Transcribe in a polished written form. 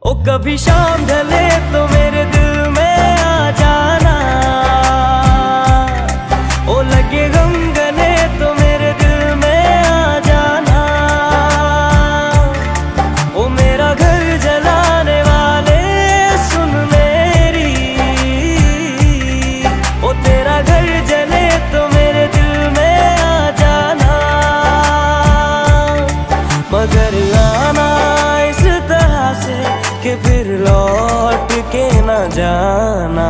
ओ कभी शाम ढले तो मेरे दिल में आ जाना, ओ लगे गम गले तो मेरे दिल में आ जाना। ओ मेरा घर जलाने वाले सुन मेरी, ओ तेरा घर जले तो मेरे दिल में आ जाना। मगर आना इस तरह से कि फिर लौट के न जाना।